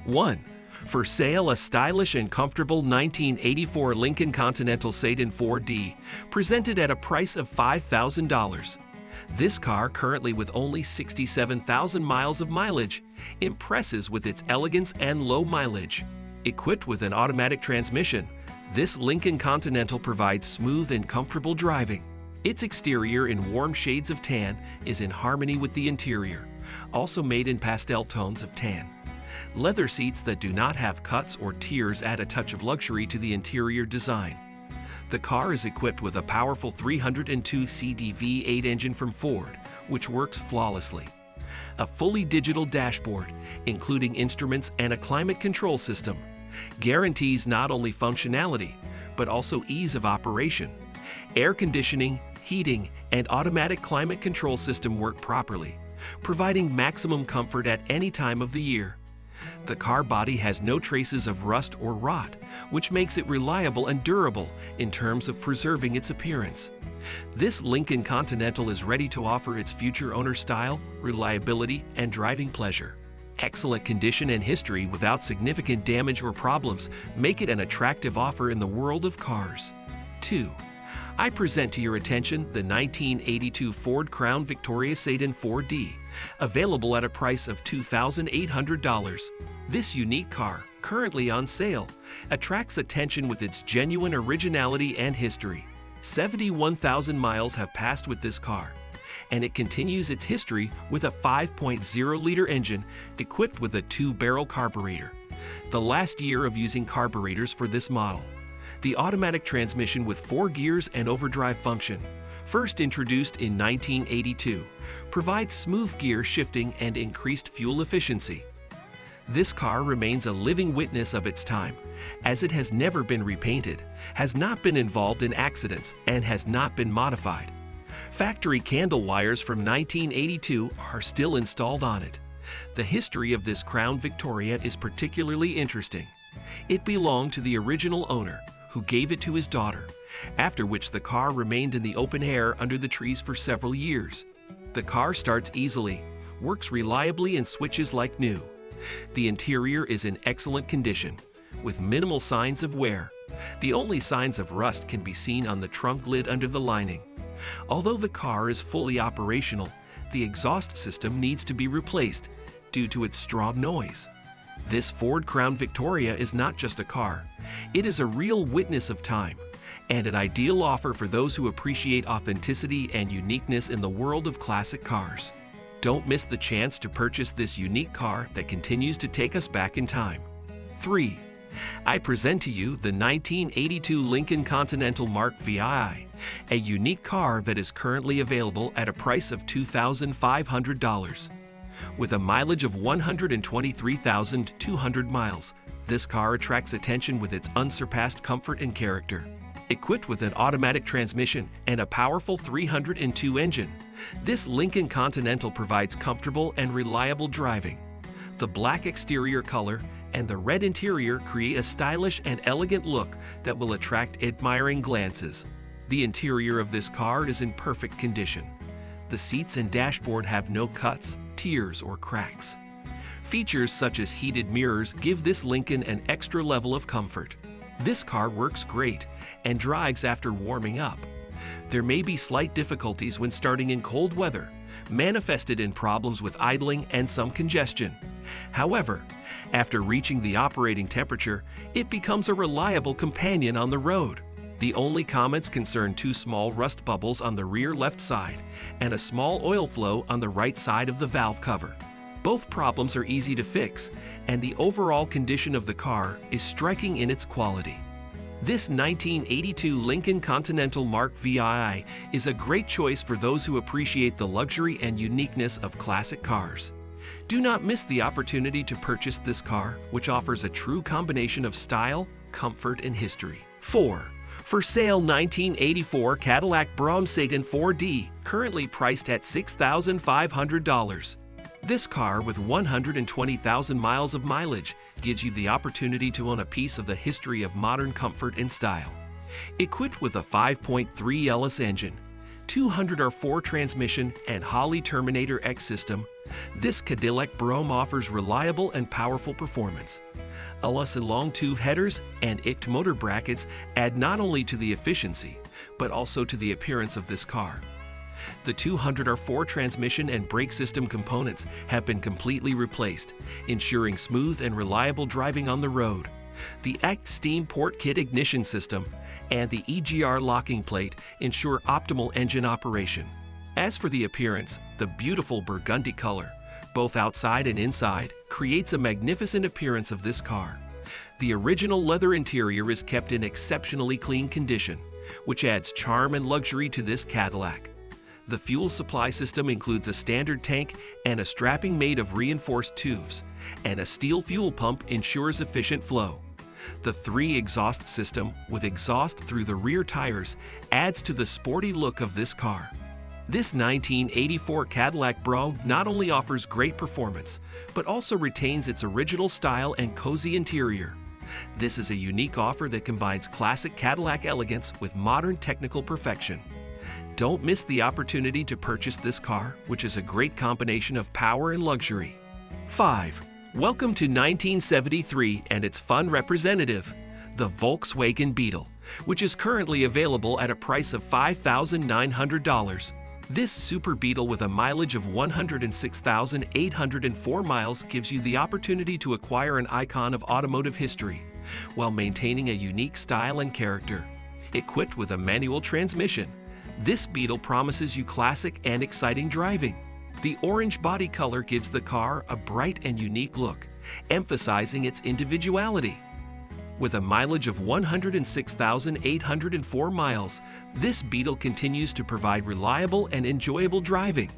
1. For sale, a stylish and comfortable 1984 Lincoln Continental Sedan 4D, presented at a price of $5,000. This car, currently with only 67,000 miles of mileage, impresses with its elegance and low mileage. Equipped with an automatic transmission, this Lincoln Continental provides smooth and comfortable driving. Its exterior in warm shades of tan is in harmony with the interior, also made in pastel tones of tan. Leather seats that do not have cuts or tears add a touch of luxury to the interior design. The car is equipped with a powerful 302 cc V8 engine from Ford, which works flawlessly. A fully digital dashboard, including instruments and a climate control system, guarantees not only functionality, but also ease of operation. Air conditioning, heating, and automatic climate control system work properly, providing maximum comfort at any time of the year. The car body has no traces of rust or rot, which makes it reliable and durable in terms of preserving its appearance. This Lincoln Continental is ready to offer its future owner style, reliability, and driving pleasure. Excellent condition and history without significant damage or problems make it an attractive offer in the world of cars. 2. I present to your attention the 1982 Ford Crown Victoria Sedan 4D, available at a price of $2,800. This unique car, currently on sale, attracts attention with its genuine originality and history. 71,000 miles have passed with this car, and it continues its history with a 5.0-liter engine equipped with a 2-barrel carburetor. The last year of using carburetors for this model. The automatic transmission with 4 gears and overdrive function, first introduced in 1982, provides smooth gear shifting and increased fuel efficiency. This car remains a living witness of its time, as it has never been repainted, has not been involved in accidents, and has not been modified. Factory candle wires from 1982 are still installed on it. The history of this Crown Victoria is particularly interesting. It belonged to the original owner, who gave it to his daughter, after which the car remained in the open air under the trees for several years. The car starts easily, works reliably, and switches like new. The interior is in excellent condition, with minimal signs of wear. The only signs of rust can be seen on the trunk lid under the lining. Although the car is fully operational, the exhaust system needs to be replaced due to its strong noise. This Ford Crown Victoria is not just a car, it is a real witness of time, and an ideal offer for those who appreciate authenticity and uniqueness in the world of classic cars. Don't miss the chance to purchase this unique car that continues to take us back in time. 3. I present to you the 1982 Lincoln Continental Mark VI, a unique car that is currently available at a price of $2,500. With a mileage of 123,200 miles, this car attracts attention with its unsurpassed comfort and character. Equipped with an automatic transmission and a powerful 302 engine, this Lincoln Continental provides comfortable and reliable driving. The black exterior color and the red interior create a stylish and elegant look that will attract admiring glances. The interior of this car is in perfect condition. The seats and dashboard have no cuts, tears, or cracks. Features such as heated mirrors give this Lincoln an extra level of comfort. This car works great and drives after warming up. There may be slight difficulties when starting in cold weather, manifested in problems with idling and some congestion. However, after reaching the operating temperature, it becomes a reliable companion on the road. The only comments concern 2 small rust bubbles on the rear left side and a small oil flow on the right side of the valve cover. Both problems are easy to fix, and the overall condition of the car is striking in its quality. This 1982 Lincoln Continental Mark VI is a great choice for those who appreciate the luxury and uniqueness of classic cars. Do not miss the opportunity to purchase this car, which offers a true combination of style, comfort, and history. 4. For sale, 1984 Cadillac Brum Satin 4D, currently priced at $6,500. This car, with 120,000 miles of mileage, gives you the opportunity to own a piece of the history of modern comfort and style. Equipped with a 5.3 LS engine, 204 transmission and Holley Terminator X system, this Cadillac Brougham offers reliable and powerful performance. LS and long tube headers and ICT motor brackets add not only to the efficiency, but also to the appearance of this car. The 204 transmission and brake system components have been completely replaced, ensuring smooth and reliable driving on the road. The ACT Steam Port Kit ignition system and the EGR locking plate ensure optimal engine operation. As for the appearance, the beautiful burgundy color, both outside and inside, creates a magnificent appearance of this car. The original leather interior is kept in exceptionally clean condition, which adds charm and luxury to this Cadillac. The fuel supply system includes a standard tank and a strapping made of reinforced tubes, and a steel fuel pump ensures efficient flow. The 3 exhaust system, with exhaust through the rear tires, adds to the sporty look of this car. This 1984 Cadillac Brougham not only offers great performance, but also retains its original style and cozy interior. This is a unique offer that combines classic Cadillac elegance with modern technical perfection. Don't miss the opportunity to purchase this car, which is a great combination of power and luxury. 5. Welcome to 1973 and its fun representative, the Volkswagen Beetle, which is currently available at a price of $5,900. This Super Beetle with a mileage of 106,804 miles gives you the opportunity to acquire an icon of automotive history while maintaining a unique style and character. Equipped with a manual transmission, this Beetle promises you classic and exciting driving. The orange body color gives the car a bright and unique look, emphasizing its individuality. With a mileage of 106,804 miles, this Beetle continues to provide reliable and enjoyable driving.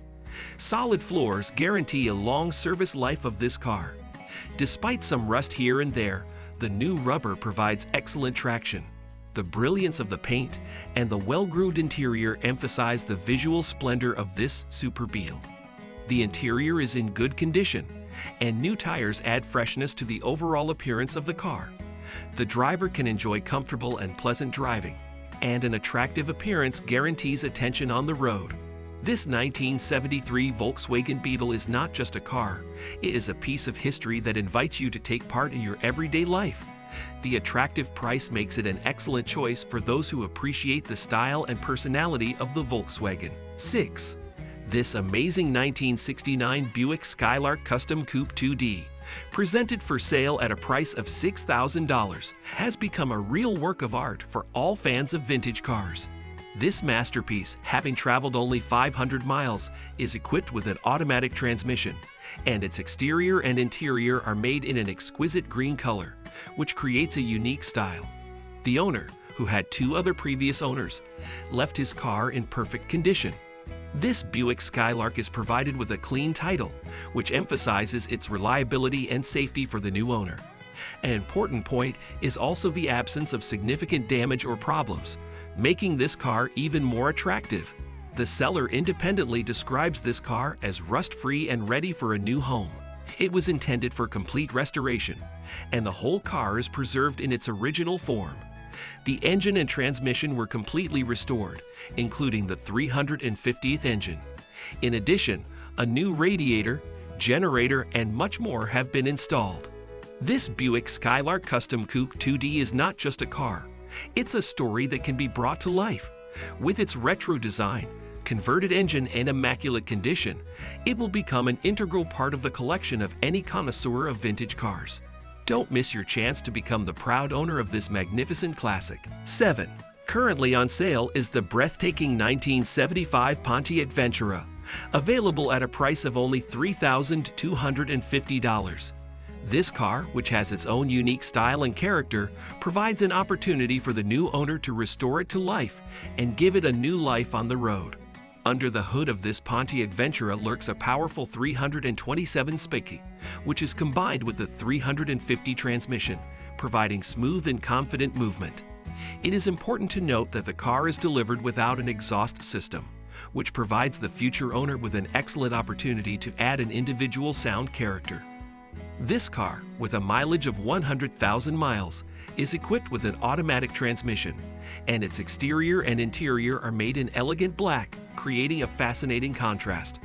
Solid floors guarantee a long service life of this car. Despite some rust here and there, the new rubber provides excellent traction. The brilliance of the paint and the well-groomed interior emphasize the visual splendor of this Super Beetle. The interior is in good condition, and new tires add freshness to the overall appearance of the car. The driver can enjoy comfortable and pleasant driving, and an attractive appearance guarantees attention on the road. This 1973 Volkswagen Beetle is not just a car, it is a piece of history that invites you to take part in your everyday life. The attractive price makes it an excellent choice for those who appreciate the style and personality of the Volkswagen. 6. This amazing 1969 Buick Skylark Custom Coupe 2D, presented for sale at a price of $6,000, has become a real work of art for all fans of vintage cars. This masterpiece, having traveled only 500 miles, is equipped with an automatic transmission, and its exterior and interior are made in an exquisite green color, which creates a unique style. The owner, who had 2 other previous owners, left his car in perfect condition. This Buick Skylark is provided with a clean title, which emphasizes its reliability and safety for the new owner. An important point is also the absence of significant damage or problems, making this car even more attractive. The seller independently describes this car as rust-free and ready for a new home. It was intended for complete restoration, and the whole car is preserved in its original form. The engine and transmission were completely restored, including the 350th engine. In addition, a new radiator, generator, and much more have been installed. This Buick Skylark Custom Coupe 2D is not just a car, it's a story that can be brought to life. With its retro design, converted engine, and immaculate condition, it will become an integral part of the collection of any connoisseur of vintage cars. Don't miss your chance to become the proud owner of this magnificent classic. 7. Currently on sale is the breathtaking 1975 Ponti Adventura, available at a price of only $3,250. This car, which has its own unique style and character, provides an opportunity for the new owner to restore it to life and give it a new life on the road. Under the hood of this Ponti Adventura lurks a powerful 327 spiky, which is combined with the 350 transmission, providing smooth and confident movement. It is important to note that the car is delivered without an exhaust system, which provides the future owner with an excellent opportunity to add an individual sound character. This car, with a mileage of 100,000 miles, is equipped with an automatic transmission, and its exterior and interior are made in elegant black, creating a fascinating contrast.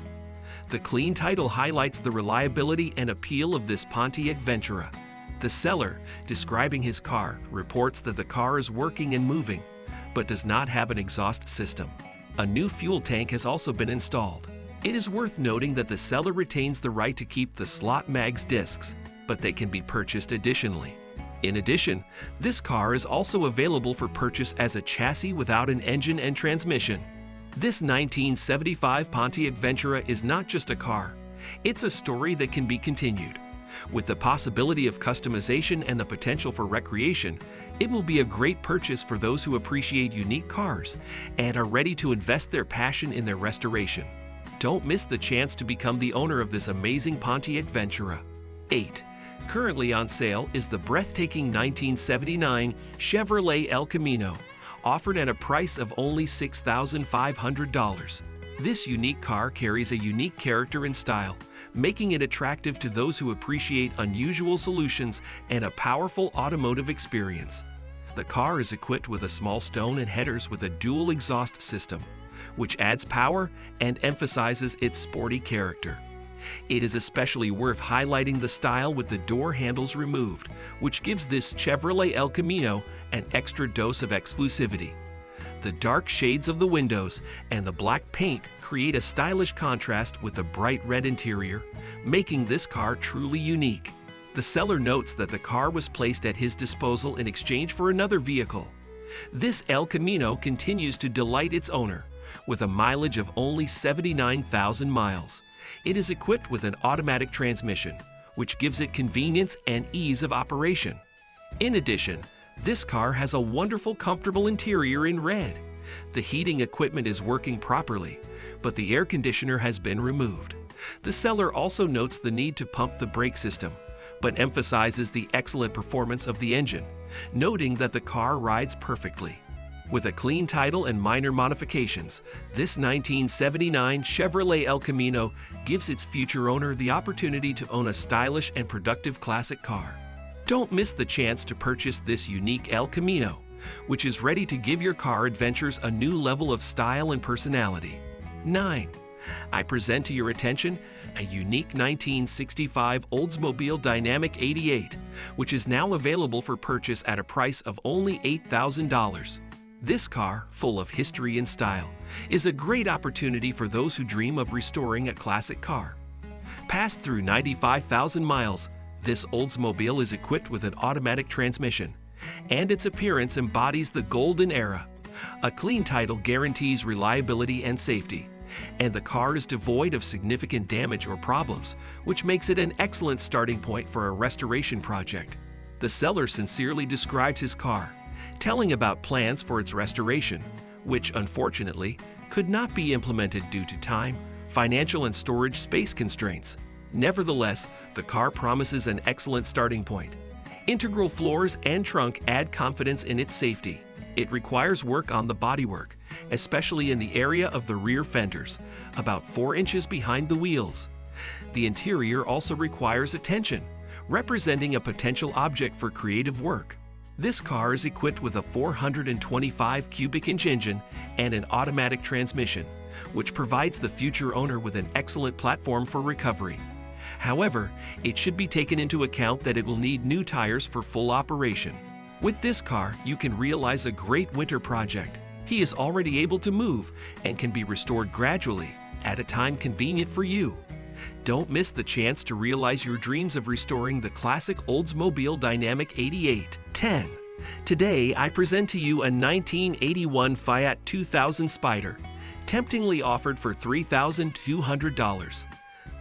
The clean title highlights the reliability and appeal of this Pontiac Ventura. The seller, describing his car, reports that the car is working and moving, but does not have an exhaust system. A new fuel tank has also been installed. It is worth noting that the seller retains the right to keep the slot mags discs, but they can be purchased additionally. In addition, this car is also available for purchase as a chassis without an engine and transmission. This 1975 Pontiac Ventura is not just a car, it's a story that can be continued. With the possibility of customization and the potential for recreation, it will be a great purchase for those who appreciate unique cars and are ready to invest their passion in their restoration. Don't miss the chance to become the owner of this amazing Pontiac Ventura. 8. Currently on sale is the breathtaking 1979 Chevrolet El Camino, offered at a price of only $6,500. This unique car carries a unique character and style, making it attractive to those who appreciate unusual solutions and a powerful automotive experience. The car is equipped with a small stone and headers with a dual exhaust system, which adds power and emphasizes its sporty character. It is especially worth highlighting the style with the door handles removed, which gives this Chevrolet El Camino an extra dose of exclusivity. The dark shades of the windows and the black paint create a stylish contrast with a bright red interior, making this car truly unique. The seller notes that the car was placed at his disposal in exchange for another vehicle. This El Camino continues to delight its owner, with a mileage of only 79,000 miles. It is equipped with an automatic transmission, which gives it convenience and ease of operation. In addition, this car has a wonderful, comfortable interior in red. The heating equipment is working properly, but the air conditioner has been removed. The seller also notes the need to pump the brake system, but emphasizes the excellent performance of the engine, noting that the car rides perfectly. With a clean title and minor modifications, this 1979 Chevrolet El Camino gives its future owner the opportunity to own a stylish and productive classic car. Don't miss the chance to purchase this unique El Camino, which is ready to give your car adventures a new level of style and personality. 9. I present to your attention a unique 1965 Oldsmobile Dynamic 88, which is now available for purchase at a price of only $8,000. This car, full of history and style, is a great opportunity for those who dream of restoring a classic car. Passed through 95,000 miles, this Oldsmobile is equipped with an automatic transmission, and its appearance embodies the golden era. A clean title guarantees reliability and safety, and the car is devoid of significant damage or problems, which makes it an excellent starting point for a restoration project. The seller sincerely describes his car, telling about plans for its restoration, which unfortunately could not be implemented due to time, financial, and storage space constraints. Nevertheless, the car promises an excellent starting point. Integral floors and trunk add confidence in its safety. It requires work on the bodywork, especially in the area of the rear fenders, about 4 inches behind the wheels. The interior also requires attention, representing a potential object for creative work. This car is equipped with a 425 cubic inch engine and an automatic transmission, which provides the future owner with an excellent platform for recovery. However, it should be taken into account that it will need new tires for full operation. With this car, you can realize a great winter project. He is already able to move and can be restored gradually at a time convenient for you. Don't miss the chance to realize your dreams of restoring the classic Oldsmobile Dynamic 88. 10. Today, I present to you a 1981 Fiat 2000 Spider, temptingly offered for $3,200.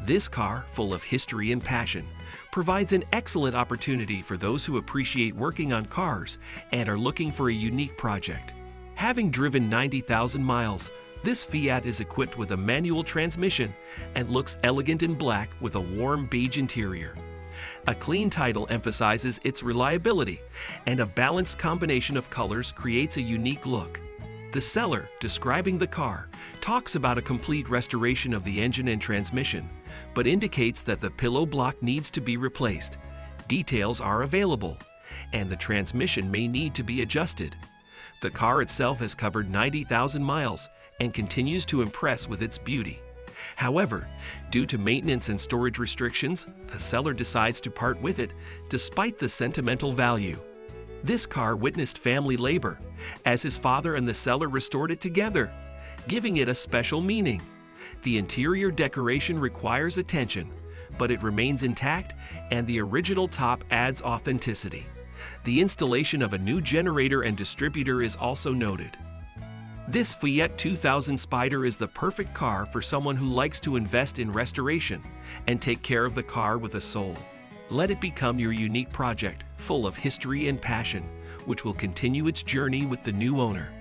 This car, full of history and passion, provides an excellent opportunity for those who appreciate working on cars and are looking for a unique project. Having driven 90,000 miles, this Fiat is equipped with a manual transmission and looks elegant in black with a warm beige interior. A clean title emphasizes its reliability, and a balanced combination of colors creates a unique look. The seller, describing the car, talks about a complete restoration of the engine and transmission, but indicates that the pillow block needs to be replaced. Details are available, and the transmission may need to be adjusted. The car itself has covered 90,000 miles and continues to impress with its beauty. However, due to maintenance and storage restrictions, the seller decides to part with it despite the sentimental value. This car witnessed family labor, as his father and the seller restored it together, giving it a special meaning. The interior decoration requires attention, but it remains intact, and the original top adds authenticity. The installation of a new generator and distributor is also noted. This Fiat 2000 Spider is the perfect car for someone who likes to invest in restoration and take care of the car with a soul. Let it become your unique project, full of history and passion, which will continue its journey with the new owner.